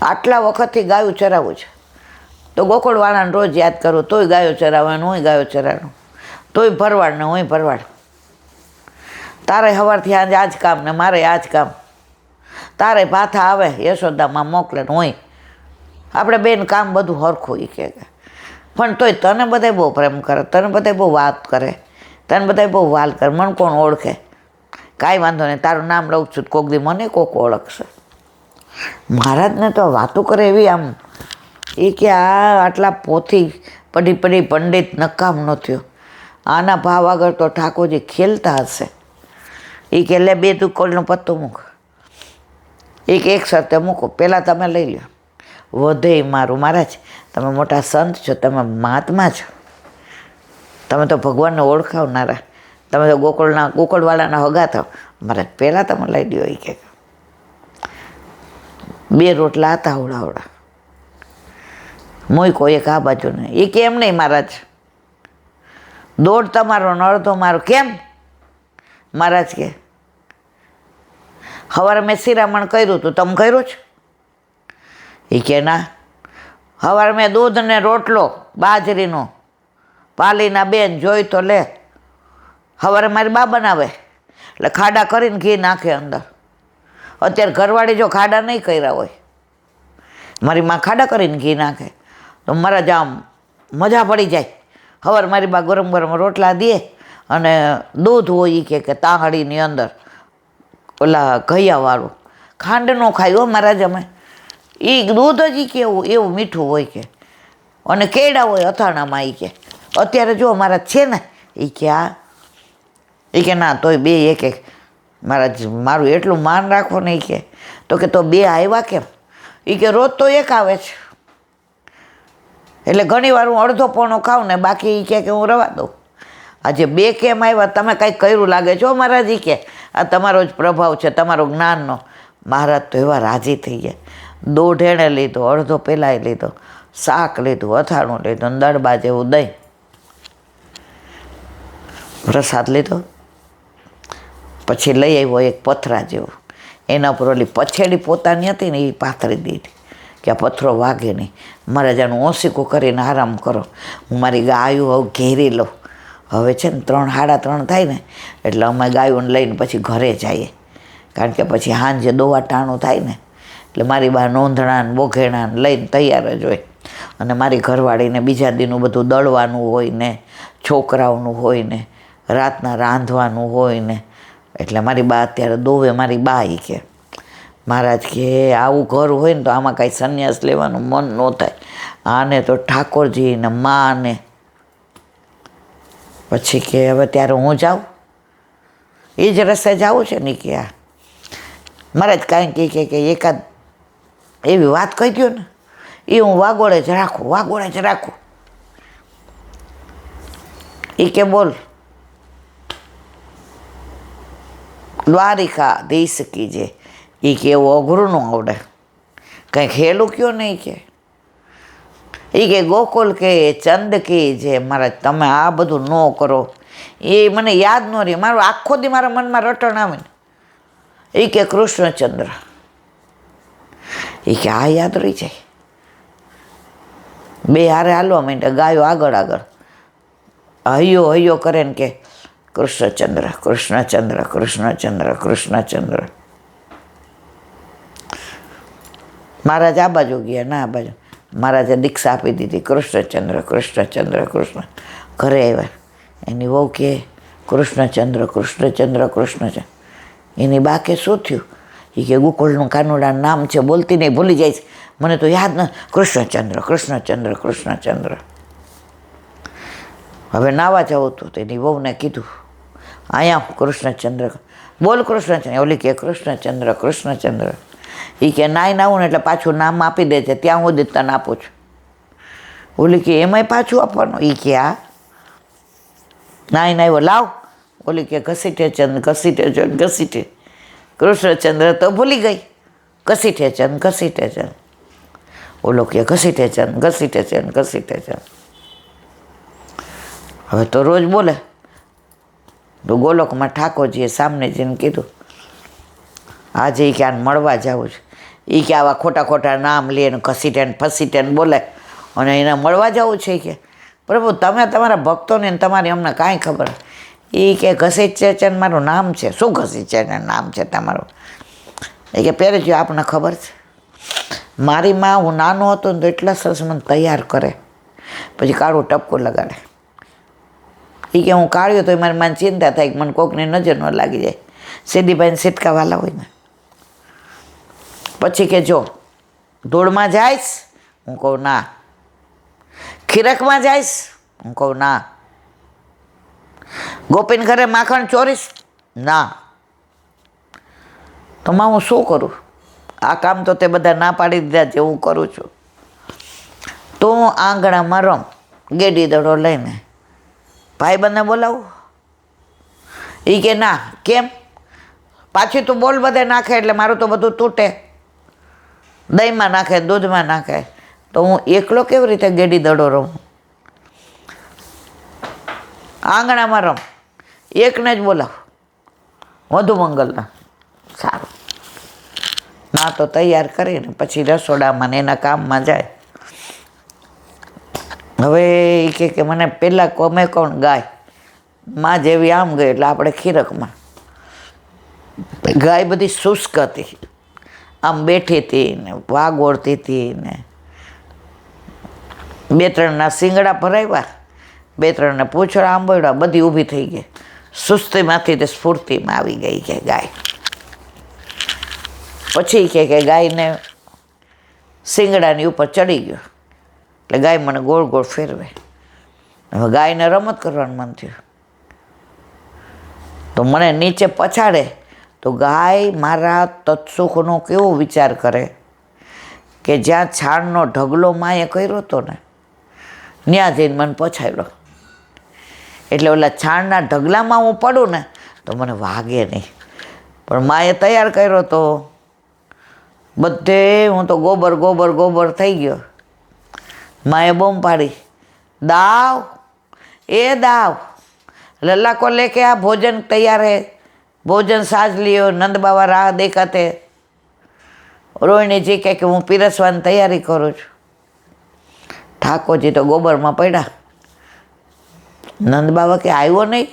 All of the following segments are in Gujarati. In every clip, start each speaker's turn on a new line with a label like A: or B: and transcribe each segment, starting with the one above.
A: આટલા વખતથી ગાયું ચરાવું છે, તો ગોકળવાળાને રોજ યાદ કરું, તોય ગાયો ચરાવવાનું, હું ગાયો ચરાવવાનું, તોય ભરવાડ ને હું ભરવાડ. તારે સવારથી આજે આ જ કામ ને મારે આ જ કામ. તારે પાથા આવે યશોદામાં મોકલે ને હું આપણે બેન કામ બધું સરખું. એ કે પણ તોય તને બધાય બહુ પ્રેમ કરે, તને બધાય બહુ વાત કરે, તને બધાય બહુ વાલ કરે, મને કોણ ઓળખે? કાંઈ વાંધો નહીં, તારું નામ લઉં છું, કોક દી મને કોક ઓળખશે. મહારાજને તો વાતો કરે એવી આમ. એ કે આ આટલા પોથી પડી પડી પંડિત નકામ ન થયો, આના ભાવ આગળ તો ઠાકોરજી ખેલતા હશે. એ કે લે 2 તુકોલનો પત્તો મૂક. એક શરતે મૂકો, પહેલાં તમે લઈ લો. વધે મારું મહારાજ, તમે મોટા સંત છો, તમે મહાત્મા છો, તમે તો ભગવાનને ઓળખાવનારા, તમે તો ગોકળવાળાના હગા થાવ. મહારાજ પહેલાં તમે લઈ દો. એ કે 2 રોટલા હતા હવડા મોઈકો, એક આ બાજુ ને. એ કે એમ નહીં મહારાજ, દોઢ તમારો ને અડધો મારો. કેમ? મહારાજ કે સવારે મેં શિરામણ કર્યું હતું, તમે કર્યું છે? એ કે ના, સવારે મેં દૂધ ને રોટલો બાજરીનો, પાલીના બેન જોઈ તો લે, સવારે મારી બા બનાવે એટલે ખાડા કરીને ઘી નાખે અંદર. અત્યારે ઘરવાળી જો ખાડા નહીં કર્યા હોય, મારી માં ખાડા કરીને ઘી નાખે તો મારા જ આમ મજા પડી જાય. સવારે મારી બા ગરમ ગરમ રોટલા દે અને દૂધ હોય કે તાહડીની અંદર ઓલા ઘૈયાવાળું, ખાંડ ન ખાય હો મહારાજ અમે. એ દૂધ જ કેવું એવું મીઠું હોય કે, અને કેળા હોય અથાણામાં. એ કે અત્યારે જો મારા છે ને, એ કે આ, એ કે ના તોય 2 એક મારું એટલું માન રાખો ને. એ કે તો કે તો 2 આવ્યા કેમ? એ કે રોજ તો 1 આવે છે, એટલે ઘણી વાર હું અડધો પોણો ખાઉં ને બાકી. એ કે હું રવા દઉં. આજે 2 કેમ આવ્યા? તમે કાંઈક કર્યું લાગે છો મહારાજ. એ કે આ તમારો જ પ્રભાવ છે, તમારો જ્ઞાનનો. મહારાજ તો એવા રાજી થઈ ગયા. દોઢ એણે લીધો, અડધો પેલાય લીધો, શાક લીધું, અથાણું લીધું, દળબા જેવું દહીં, પ્રસાદ લીધો. પછી લઈ આવ્યો એક પથરા જેવું, એના પર ઓલી પછેડી પોતાની હતી ને એ પાથરી દીધી કે આ પથરો વાગે નહીં. મારે જાનું ઓસીકું કરીને આરામ કરો, હું મારી ગાયું હવે ઘેરી લઉં. હવે છે ને 3 સાડા 3 થાય ને એટલે અમે ગાયોને લઈને પછી ઘરે જઈએ, કારણ કે પછી સાંજે દોવા ટાણું થાય ને એટલે મારી બા નોંધણા ને બોઘેણા લઈને તૈયાર જ હોય. અને મારી ઘરવાળીને બીજા દીનું બધું દળવાનું હોય ને, છોકરાઓનું હોય ને, રાતના રાંધવાનું હોય ને, એટલે મારી બા અત્યારે દોવે. મારી બા એ કે મહારાજ કે આવું ઘર હોય ને તો આમાં કાંઈ સંન્યાસ લેવાનું મન ન થાય, આને તો ઠાકોરજી ને મા ને. પછી કે હવે ત્યારે હું જાઉં, એ જ રસ્તે જાઉં છે ને. કે આ મહારાજ કાંઈ કે એકાદ એવી વાત કહી દો ને, એ હું વાગોળે જ રાખું. એ કે બોલ. દ્વારિકા દેશ કી જે. એ કે એવું અઘરું ન આવડે, કંઈક હેલું કયો નહીં. કે એ કે ગોકુલ કે ચંદ કે જે. મહારાજ તમે આ બધું ન કરો, એ મને યાદ ન રહે. મારું આખો દી મારા મનમાં રટણ આવે ને. એ કે કૃષ્ણચંદ્ર. એ કે આ યાદ રહી જાય. 2 હારે હાલવા માંડ્યા, ગાયો આગળ હૈયો કરે ને કે કૃષ્ણચંદ્ર કૃષ્ણચંદ્ર કૃષ્ણચંદ્ર કૃષ્ણચંદ્ર. મહારાજ આ બાજુ ગયા ના આ બાજુ. મહારાજે દીક્ષા આપી દીધી કૃષ્ણચંદ્ર કૃષ્ણચંદ્ર કૃષ્ણ. ઘરે આવ્યા, એની વહુ કે કૃષ્ણચંદ્ર કૃષ્ણચંદ્ર કૃષ્ણચંદ્ર. એની બા કે શું થયું? એ કે ગોકુળનું કાનુડાનું નામ છે, બોલતી નહીં, ભૂલી જાય છે, મને તો યાદ ન. કૃષ્ણચંદ્ર કૃષ્ણચંદ્ર કૃષ્ણચંદ્ર. હવે નાવા જવું હતું તો એની વહુને કીધું અહીંયા કૃષ્ણચંદ્ર બોલ. કૃષ્ણચંદ્ર. ઓલી કે કૃષ્ણચંદ્ર કૃષ્ણચંદ્ર. એ કે નાઈને આવું ને એટલે પાછું નામ આપી દે છે, ત્યાં હું જ તને આપું છું. ઓલી કે એમાંય પાછું આપવાનું? એ કે આ નાઈને આવ્યો લાવ. ઓલી કે ઘસીટે ચંદ ઘસીટે ચંદ ઘસીટે. કૃષ્ણચંદ્ર તો ભૂલી ગઈ. ઘસીટે ચંદ ઘસીટે ચંદ. ઓલો કે ઘસીટે ચંદ ઘસીટે ચંદ ઘસીટે ચંદ. હવે તો રોજ બોલે. તો ગોલોકમાં ઠાકોરજીએ સામને જઈને કીધું આજે કે આને મળવા જવું છે. એ કે આવા ખોટા ખોટા નામ લે ને ઘસીટે ને ફસીટે ને બોલે અને એને મળવા જવું છે કે પ્રભુ તમે તમારા ભક્તોને ને તમારી અમને કાંઈ ખબર. એ કે ઘસીચેચન મારું નામ છે. શું ઘસીચેચન નામ છે તમારું? એ કે પહેરેજો આપણને ખબર છે. મારી માં હું નાનો હતો ને તો એટલા સરસ મને તૈયાર કરે, પછી કાળું ટપકું લગાડે. એ કે હું કાઢ્યો તો મારી માને ચિંતા થાય કે મને કોકની નજર ન લાગી જાય. સીધીભાઈને સિટકાવાલા હોય ને. પછી કે જો ધૂળમાં જઈશ, હું કહું ના. ખીરકમાં જઈશ, હું કહું ના. ગોપીને ઘરે માખણ ચોરીશ, ના. તો માં હું શું કરું? આ કામ તો તે બધા ના પાડી દીધા જે હું કરું છું. તો હું આંગણામાં રમ ગેડી દડો લઈને ભાઈબંધને બોલાવું. એ કે ના. કેમ? પાછી તું બોલ બધે નાખે એટલે મારું તો બધું તૂટે. દહીંમાં નાખે, દૂધમાં નાખે, તો હું એકલો કેવી રીતે ગેડી દડો રમ? આંગણામાં રમ, એકને જ બોલાવ, વધુ મંગલના. સારું. માં તો તૈયાર કરીને પછી રસોડામાં ને એના કામમાં જાય. હવે એ કે મને પહેલાં અમે કોણ ગાય? માં જેવી આમ ગઈ એટલે આપણે ખીરકમાં. ગાય બધી શુષ્ક હતી, આમ બેઠી હતી ને વાગોળતી હતી ને 2-3ના શિંગડા ભરાવ્યા, 2-3ને પૂંછડા આંબોળ્યા, બધી ઊભી થઈ ગઈ. સુસ્તીમાંથી તે સ્ફૂર્તિમાં આવી ગઈ કે ગાય. પછી કે ગાયને શિંગડાની ઉપર ચડી ગયો એટલે ગાય મને ગોળ ગોળ ફેરવે. હવે ગાયને રમત કરવાનું મન થયું તો મને નીચે પછાડે તો ગાય મારા તત્સુખનો કેવો વિચાર કરે કે જ્યાં છાણનો ઢગલો માએ કર્યો હતો ને ત્યાં જઈને મને પછાડ્યો. એટલે ઓલા છાણના ઢગલામાં હું પડું ને તો મને વાગે નહીં. પણ માએ તૈયાર કર્યો તો બધે હું તો ગોબર ગોબર ગોબર થઈ ગયો. માએ બૂમ પાડી, દાવ એ દાવ, लल्ला को लेके आ, भोजन तैयार है, भोजन साज लियो. नंद बाबा राह देखाते. रोहिणीજી કહે કે હું પીરસવાની તૈયારી કરું છું. ઠાકોરજી તો ગોબરમાં પડ્યા. નંદ બાબા કે આવ્યો નહીં?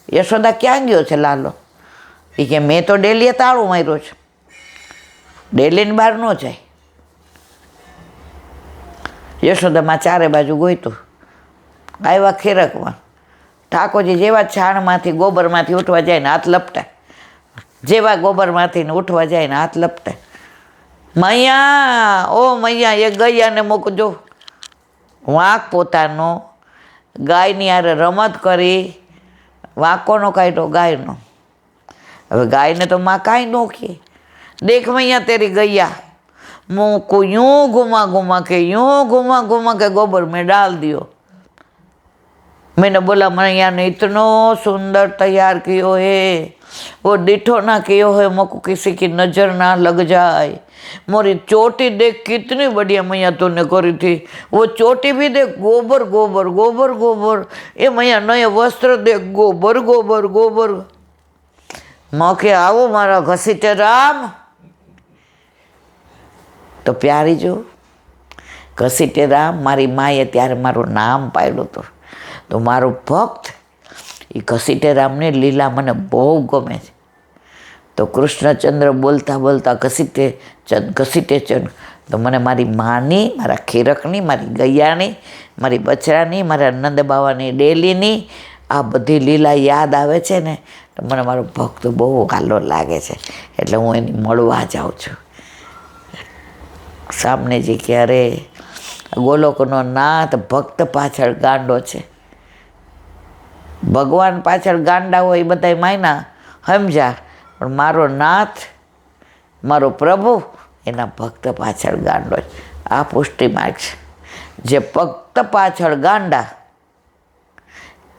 A: યશોદા ક્યાં ગયો છે લાલો? એ કે મેં તો ડેલીએ તાળું માર્યું છે, ડેલીને બહાર ન જાય. યશોદામાં ચારે બાજુ ગોઈતું, આવ્યા ખીરકમાં. ઠાકોરજી જેવા છાણમાંથી ગોબરમાંથી ઉઠવા જાય ને હાથ લપટાય, જેવા ગોબરમાંથી ને ઉઠવા જાય ને હાથ લપટાય. મૈયા, ઓ મૈયા, એ ગૈયાને મૂકજો. વાંક પોતાનો ગાયની હારે રમત કરી વાંકોનો કાઢ્યો ગાયનો. હવે ગાયને તો માં કાંઈ ન કહે. દેખ મૈયા તેરી ગૈયા, मुँह को यूं घुमा घुमा के यूं घुमा घुमा के गोबर में डाल दियो. मैंने बोला मैया ने इतना सुंदर तैयार कियो है, वो डिठो ना कियो है, मुझको किसी की नज़र ना लग जाए. मोरी चोटी देख कितनी बढ़िया मैया तूने करी थी, वो चोटी भी देख गोबर गोबर गोबर गोबर. ए मैया नए वस्त्र देख गोबर गोबर गोबर. मौके आओ मारा घसीटे राम. તો પ્યારી જો ઘસીટે રામ, મારી માએ ત્યારે મારું નામ પાડ્યું હતું. તો મારો ભક્ત એ ઘસીટે રામને લીલા મને બહુ ગમે છે. તો કૃષ્ણચંદ્ર બોલતા બોલતા ઘસીટે ચંદ. તો મને મારી માની, મારા ખીરકની, મારી ગૈયાની, મારી બચરાની, મારા નંદ બાવાની ડેલીની આ બધી લીલા યાદ આવે છે ને. તો મને મારો ભક્ત બહુ ગાલો લાગે છે, એટલે હું એની મળવા જાઉં છું. સામનેજી કે અરે ગોલોકનો નાથ ભક્ત પાછળ ગાંડો છે. ભગવાન પાછળ ગાંડા હોય એ બધા માયના સમજ્યા, પણ મારો નાથ, મારો પ્રભુ એના ભક્ત પાછળ ગાંડો છે. આ પુષ્ટિ માર્ગ છે. જે ભક્ત પાછળ ગાંડા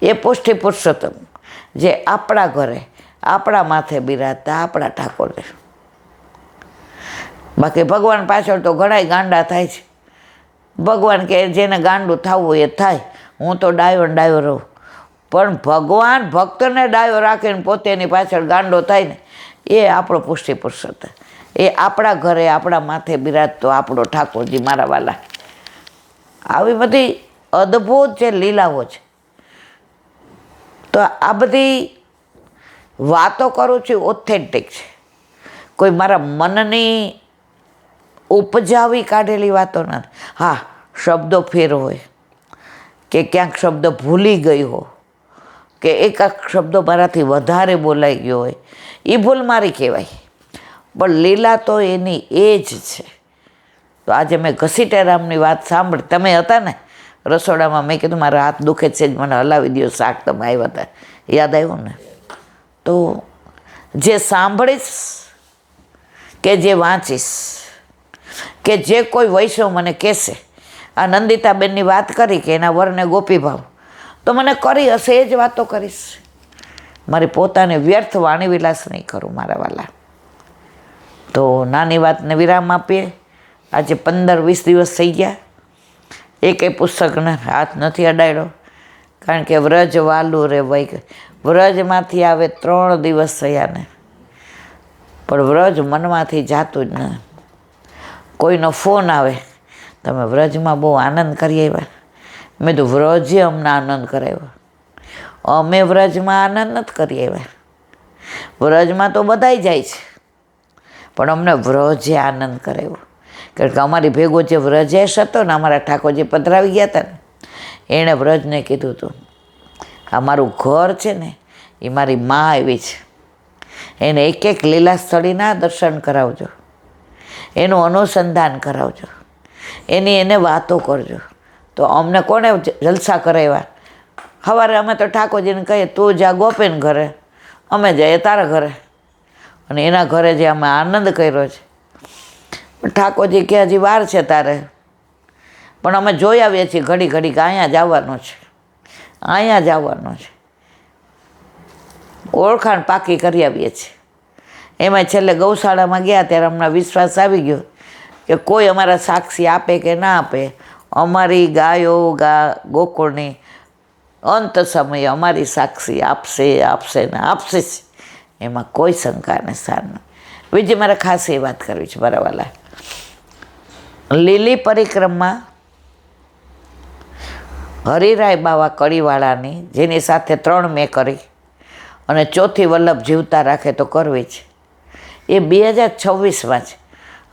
A: એ પુષ્ટિ પુરુષોત્તમ, જે આપણા ઘરે આપણા માથે બિરાજતા આપણા ઠાકોર. બાકી ભગવાન પાછળ તો ઘણાય ગાંડા થાય છે. ભગવાન કે જેને ગાંડું થવું એ થાય, હું તો ડાયો ને ડાયો રહું. પણ ભગવાન ભક્તને ડાયો રાખીને પોતે એની પાછળ ગાંડો થાય ને, એ આપણો પુષ્ટિ પુરુષોત્તમ. એ આપણા ઘરે આપણા માથે બિરાજતો આપણો ઠાકોરજી મારા વાલા. આવી બધી અદ્ભુત જે લીલાઓ છે. તો આ બધી વાતો કરું છું ઓથેન્ટિક છે, કોઈ મારા મનની ઉપજાવી કાઢેલી વાતો નથી. હા, શબ્દો ફેર હોય કે ક્યાંક શબ્દ ભૂલી ગઈ હો કે એકાદ શબ્દો મારાથી વધારે બોલાઈ ગયો હોય, એ ભૂલ મારી કહેવાય, પણ લીલા તો એની એ જ છે. તો આજે મેં ઘસીટેરામની વાત સાંભળી, તમે હતા ને રસોડામાં, મેં કીધું મારા હાથ દુખે છે જ, મને હલાવી દો, શાક તમે આવ્યા હતા, યાદ આવ્યું ને? તો જે સાંભળીશ કે જે વાંચીશ કે જે કોઈ વૈષ્ણવ મને કહેશે, આ નંદિતાબેનની વાત કરી કે એના વરને ગોપીભાવ, તો મને કરી હશે એ જ વાતો કરીશ. મારી પોતાને વ્યર્થ વાણી વિલાસ નહીં કરું મારા વાલા. તો નાની વાતને વિરામ આપીએ. આજે 15-20 દિવસ થઈ ગયા, એકે પુસ્તકને હાથ નથી અડાડ્યો, કારણ કે વ્રજ વાલું રે વૈ, વ્રજમાંથી આવે 3 દિવસ થયા ને, પણ વ્રજ મનમાંથી જાતું જ ન. કોઈનો ફોન આવે, તમે વ્રજમાં બહુ આનંદ કરી આવ્યા. મેં તો વ્રજે અમને આનંદ કરાવ્યો. અમે વ્રજમાં આનંદ નથી કરી આવ્યા. વ્રજમાં તો બધાય જાય છે, પણ અમને વ્રજે આનંદ કરાવ્યો. કારણ કે અમારી ભેગો જે વ્રજેશ હતો ને, અમારા ઠાકોરજી પધરાવી ગયા હતા ને, એણે વ્રજને કીધું હતું, આ મારું ઘર છે ને એ મારી મા આવી છે, એને એક એક લીલા સ્થળીના દર્શન કરાવજો, એનું અનુસંધાન કરાવજો, એને વાતો કરજો. તો અમને કોને જલસા કરાવ્યા? સવારે અમે તો ઠાકોરજીને કહીએ, તું જા ગોપીને ઘરે, અમે જઈએ તારા ઘરે. અને એના ઘરે જે અમે આનંદ કર્યો છે, ઠાકોરજી કે હજી વાર છે તારે, પણ અમે જોઈ આવીએ છીએ ઘડી ઘડી કે અહીંયા જ આવવાનું છે, અહીંયા જ આવવાનું છે. ઓળખાણ પાકી કરી આવીએ છીએ. એમાં છેલ્લે ગૌશાળામાં ગયા ત્યારે અમને વિશ્વાસ આવી ગયો કે કોઈ અમારા સાક્ષી આપે કે ના આપે, અમારી ગાયો ગોકુળની અંત સમયે અમારી સાક્ષી આપશે ને આપશે જ, એમાં કોઈ શંકાને સ્થાન નથી. બીજી મારે ખાસ એ વાત કરવી છે મારા વાલા. લીલી પરિક્રમા હરિરાય બાવા કડીવાળાની, જેની સાથે 3 મેં કરી અને 4થી વલ્લભ જીવતા રાખે તો કરવી છે, એ 2026માં છે.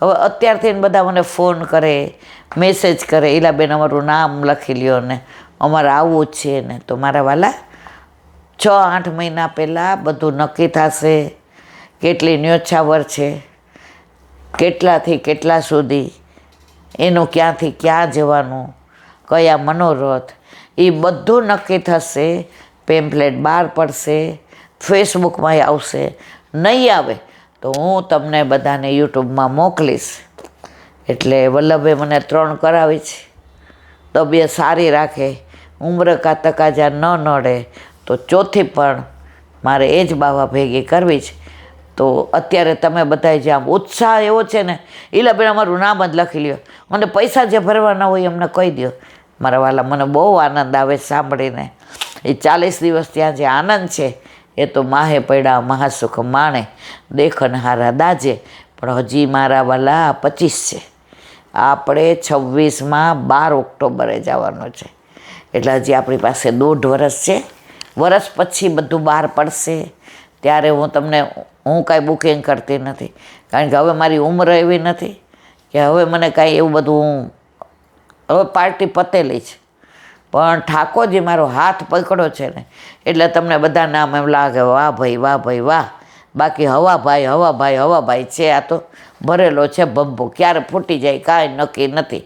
A: હવે અત્યારથી બધા મને ફોન કરે, મેસેજ કરે, ઈલાબેન અમારું નામ લખી લ્યો ને અમારે આવવું જ છે ને. તો મારા વાલા 6-8 મહિના પહેલાં બધું નક્કી થશે, કેટલી ન્યોછાવર છે, કેટલાથી કેટલા સુધી, એનું ક્યાંથી ક્યાં જવાનું, કયા મનોરથ, એ બધું નક્કી થશે. પેમ્પલેટ બહાર પડશે, ફેસબુકમાં આવશે. નહીં આવે તો હું તમને બધાને યુટ્યુબમાં મોકલીશ. એટલે વલ્લભે મને 3 કરાવી છે. તબિયત સારી રાખે, ઉંમર કા તકાજા ન નડે તો 4થી પણ મારે એ જ બાવા ભેગી કરવી છે. તો અત્યારે તમે બધાએ જે આમ ઉત્સાહ એવો છે ને, ઈલાબેન અમારું નામ જ લખી લ્યો, મને પૈસા જે ભરવાના હોય અમને કહી દો. મારા વાલા, મને બહુ આનંદ આવે સાંભળીને. એ 40 દિવસ ત્યાં જે આનંદ છે એ તો માહે પડ્યા મહાસુખ માણે, દેખન હારા દાજે. પણ હજી મારા વાલા 25 છે, આપણે 26માં 12 ઓક્ટોબરે જવાનું છે. એટલે હજી આપણી પાસે 1.5 વર્ષ છે. વર્ષ પછી બધું બહાર પડશે ત્યારે હું કાંઈ બુકિંગ કરતી નથી, કારણ કે હવે મારી ઉંમર એવી નથી કે હવે મને કાંઈ એવું બધું, હવે પાર્ટી પતેલી છે. પણ ઠાકોરજી મારો હાથ પકડો છે ને, એટલે તમને બધા નામ એમ લાગે વાહ ભાઈ વાહ ભાઈ વાહ. બાકી હવાભાઈ છે, આ તો ભરેલો છે બંબો, ક્યારે ફૂટી જાય કાંઈ નક્કી નથી.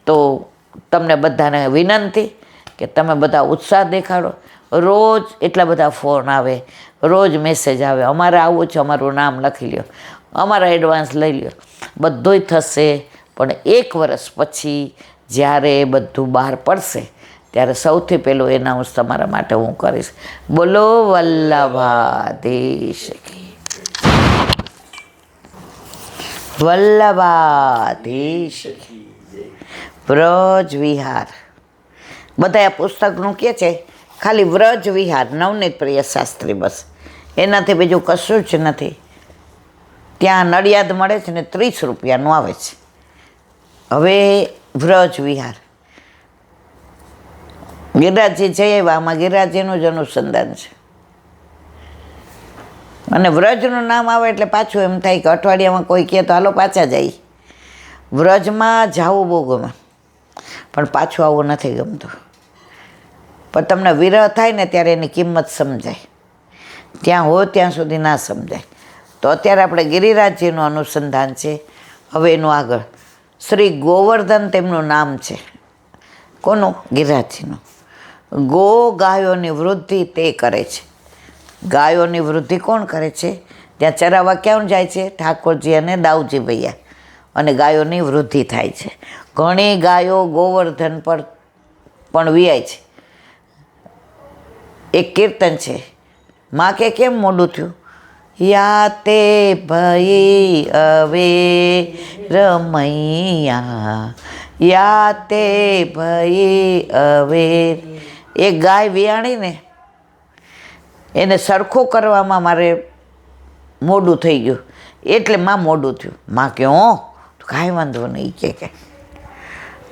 A: તો તમને બધાને વિનંતી કે તમે બધા ઉત્સાહ દેખાડો. રોજ એટલા બધા ફોન આવે, રોજ મેસેજ આવે, અમારે આવું છે, અમારું નામ લખી લ્યો, અમારા એડવાન્સ લઈ લ્યો. બધુંય થશે, પણ 1 વર્ષ પછી જ્યારે બધું બહાર પડશે ત્યારે સૌથી પહેલું એનાઉન્સ તમારા માટે હું કરીશ. બોલો વલ્લભાધીશ કી, વલ્લભાધીશ કી. વ્રજ વિહાર બધા આ પુસ્તકનું કહે છે, ખાલી વ્રજ વિહાર, નવનીત પ્રિય શાસ્ત્રી, બસ એનાથી બીજું કશું જ નથી. ત્યાં નડિયાદ મળે છે ને 30 રૂપિયાનું આવે છે. હવે વ્રજ વિહાર ગિરિરાજજી જઈ આવ્યા, આમાં ગિરિરાજજીનું જ અનુસંધાન છે. અને વ્રજનું નામ આવે એટલે પાછું એમ થાય કે અઠવાડિયામાં કોઈ કહે તો હાલો પાછા જાય. વ્રજમાં જવું બહુ ગમે, પણ પાછું આવવું નથી ગમતું. પણ તમને વિરહ થાય ને ત્યારે એની કિંમત સમજાય, ત્યાં હોય ત્યાં સુધી ના સમજાય. તો અત્યારે આપણે ગિરિરાજજીનું અનુસંધાન છે. હવે એનું આગળ શ્રી ગોવર્ધન તેમનું નામ છે. કોનું? ગિરિરાજજીનું. ગો ગાયોની વૃદ્ધિ તે કરે છે. ગાયોની વૃદ્ધિ કોણ કરે છે? ત્યાં ચરાવવા ક્યાં જાય છે? ઠાકોરજી અને દાઉજી ભૈયા. અને ગાયોની વૃદ્ધિ થાય છે. ઘણી ગાયો ગોવર્ધન પર પણ વિયાય છે. એક કીર્તન છે, માં કે કેમ મોડું થયું? યા તે ભઈ હવે રમૈયા, યા તે ભઈ હવે. એક ગાય વિયાણીને એને સરખું કરવામાં મારે મોડું થઈ ગયું, એટલે માં મોડું થયું. માં કે કાંઈ વાંધો નહીં કે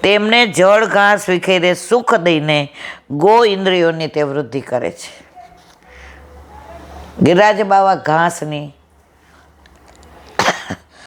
A: તેમને જળ ઘાસ વિખેરે સુખ દઈને ગો ઇન્દ્રિયોની તે વૃદ્ધિ કરે છે. ગિરિરાજ બાવા ઘાસની